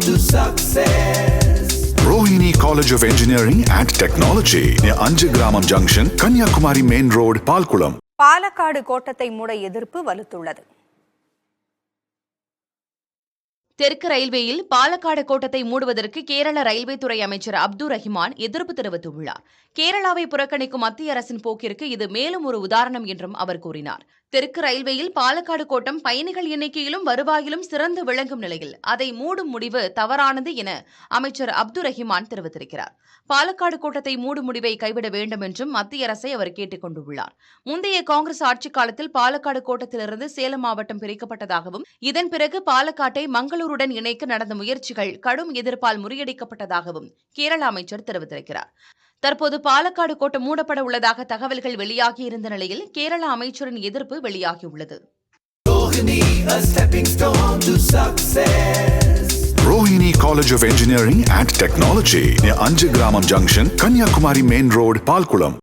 to success. Rohini College of Engineering and Technology near Anjagramam Junction, Kanyakumari Main Road, Palkulam. Palakkad கோட்டத்தை மூட எதிர்ப்பு வலுத்துள்ளது. தெற்கு ரயில்வேயில் பாலக்காடு கோட்டத்தை மூடுவதற்கு கேரள ரயில்வே துறை அமைச்சர் அப்துல் ரஹ்மான் எதிர்ப்பு தெரிவித்துள்ளார். கேரளாவை புறக்கணிக்கும் மத்திய அரசின் போக்கிற்கு இது மேலும் ஒரு உதாரணம் என்றும் அவர் கூறினார். தெற்கு ரயில்வேயில் பாலக்காடு கோட்டம் பயணிகள் எண்ணிக்கையிலும் வருவாயிலும் சிறந்து விளங்கும் நிலையில் அதை மூடும் முடிவு தவறானது என அமைச்சர் அப்துல் ரஹ்மான் தெரிவித்திருக்கிறார். பாலக்காடு கோட்டத்தை மூடும் முடிவை கைவிட வேண்டும் என்றும் மத்திய அரசை அவர் கேட்டுக் கொண்டுள்ளார். முந்தைய காங்கிரஸ் ஆட்சிக் காலத்தில் பாலக்காடு கோட்டத்திலிருந்து சேலம் மாவட்டம் பிரிக்கப்பட்டதாகவும் இதன் பிறகு பாலக்காட்டை மங்களூருடன் இணைக்க நடந்த முயற்சிகள் கடும் எதிர்ப்பால் முறியடிக்கப்பட்டதாகவும் கேரள அமைச்சர் தெரிவித்திருக்கிறார். தற்போது பாலக்காடு கோட்டம் மூடப்பட உள்ளதாக தகவல்கள் வெளியாகியிருந்த நிலையில் கேரள அமைச்சரின் எதிர்ப்பு வெளியாகியுள்ளது. Rohini College of Engineering and Technology near Anjagramam Junction, Kanyakumari Main Road, Palkulam.